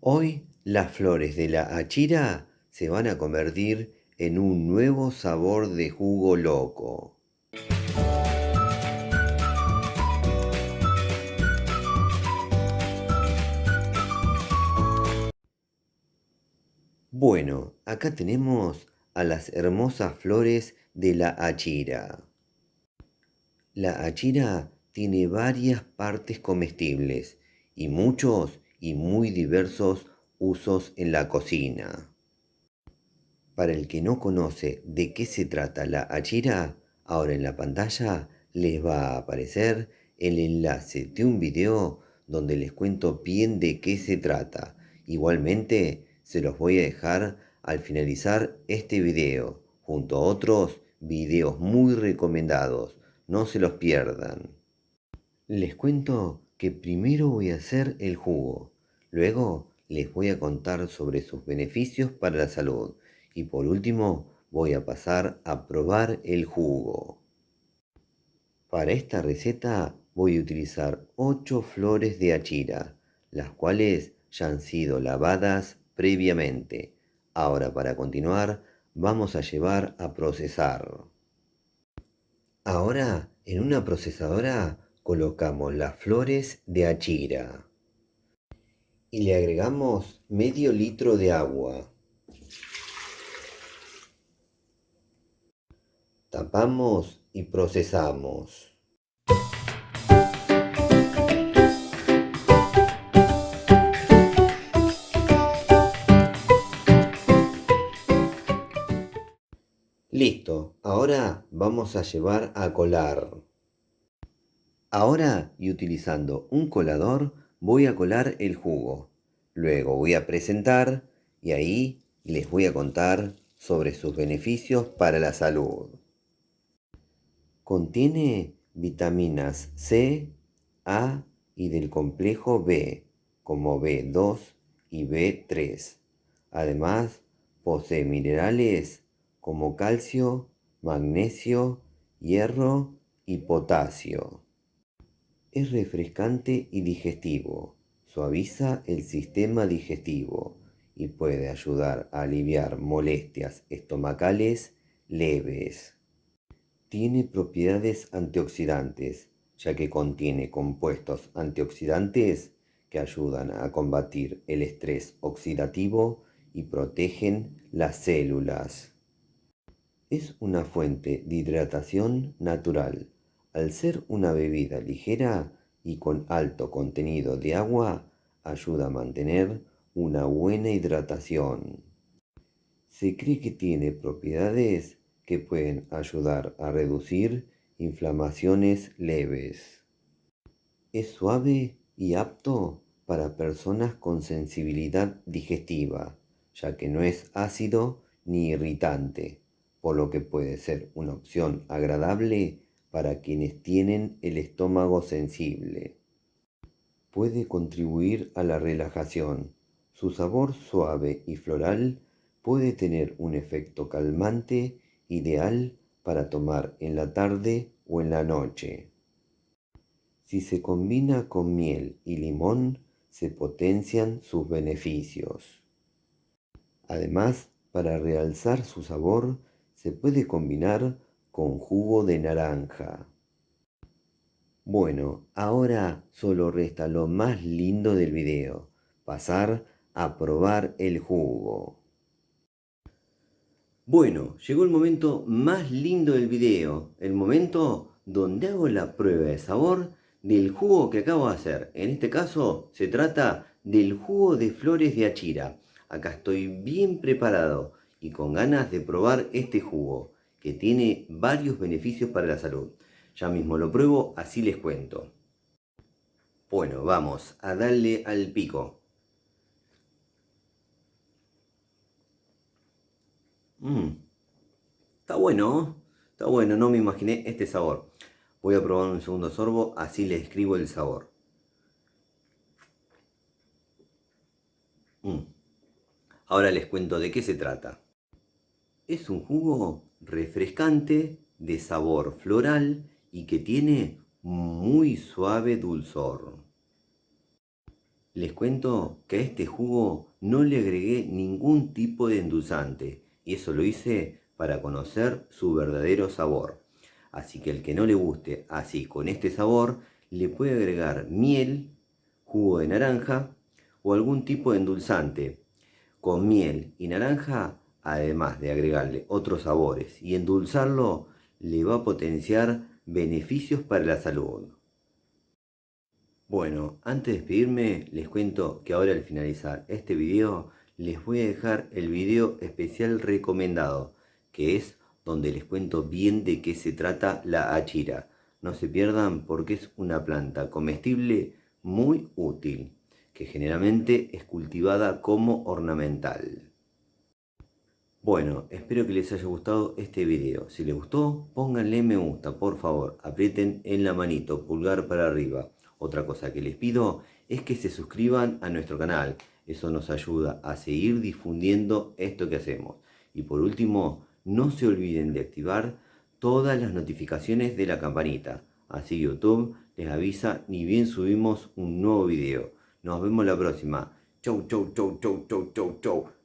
Hoy las flores de la achira se van a convertir en un nuevo sabor de jugo loco. Bueno, acá tenemos a las hermosas flores de la achira. La achira tiene varias partes comestibles y muchos y muy diversos usos en la cocina. Para el que no conoce de qué se trata la achira, ahora en la pantalla les va a aparecer el enlace de un video donde les cuento bien de qué se trata. Igualmente se los voy a dejar al finalizar este video, junto a otros videos muy recomendados. No se los pierdan. Les cuento que primero voy a hacer el jugo, luego les voy a contar sobre sus beneficios para la salud y por último voy a pasar a probar el jugo. Para esta receta voy a utilizar 8 flores de achira, las cuales ya han sido lavadas previamente. Ahora para continuar vamos a llevar a procesar. Ahora, en una procesadora colocamos las flores de achira y le agregamos medio litro de agua. Tapamos y procesamos. Listo, ahora vamos a llevar a colar. Ahora, y utilizando un colador, voy a colar el jugo. Luego voy a presentar y ahí les voy a contar sobre sus beneficios para la salud. Contiene vitaminas C, A y del complejo B, como B2 y B3. Además, posee minerales como calcio, magnesio, hierro y potasio. Es refrescante y digestivo, suaviza el sistema digestivo y puede ayudar a aliviar molestias estomacales leves. Tiene propiedades antioxidantes, ya que contiene compuestos antioxidantes que ayudan a combatir el estrés oxidativo y protegen las células. Es una fuente de hidratación natural. Al ser una bebida ligera y con alto contenido de agua, ayuda a mantener una buena hidratación. Se cree que tiene propiedades que pueden ayudar a reducir inflamaciones leves. Es suave y apto para personas con sensibilidad digestiva, ya que no es ácido ni irritante, por lo que puede ser una opción agradable para quienes tienen el estómago sensible. Puede contribuir a la relajación. Su sabor suave y floral puede tener un efecto calmante ideal para tomar en la tarde o en la noche. Si se combina con miel y limón, se potencian sus beneficios. Además, para realzar su sabor, se puede combinar con jugo de naranja. Bueno, ahora solo resta lo más lindo del video, pasar a probar el jugo. Bueno, llegó el momento más lindo del video, el momento donde hago la prueba de sabor del jugo que acabo de hacer. En este caso se trata del jugo de flores de achira. Acá estoy bien preparado y con ganas de probar este jugo, que tiene varios beneficios para la salud. Ya mismo lo pruebo, así les cuento. Bueno, vamos a darle al pico. Está bueno, está bueno, no me imaginé este sabor. Voy a probar un segundo sorbo, así les escribo el sabor. Ahora les cuento de qué se trata. Es un jugo refrescante, de sabor floral y que tiene muy suave dulzor. Les cuento que a este jugo no le agregué ningún tipo de endulzante y eso lo hice para conocer su verdadero sabor. Así que el que no le guste así con este sabor, le puede agregar miel, jugo de naranja o algún tipo de endulzante. Con miel y naranja, además de agregarle otros sabores y endulzarlo, le va a potenciar beneficios para la salud. Bueno, antes de despedirme, les cuento que ahora al finalizar este video, les voy a dejar el video especial recomendado, que es donde les cuento bien de qué se trata la achira. No se pierdan porque es una planta comestible muy útil, que generalmente es cultivada como ornamental. Bueno, espero que les haya gustado este video. Si les gustó, pónganle me gusta, por favor. Aprieten en la manito, pulgar para arriba. Otra cosa que les pido es que se suscriban a nuestro canal. Eso nos ayuda a seguir difundiendo esto que hacemos. Y por último, no se olviden de activar todas las notificaciones de la campanita. Así YouTube les avisa ni bien subimos un nuevo video. Nos vemos la próxima. Chau, chau, chau, chau, chau, chau, chau.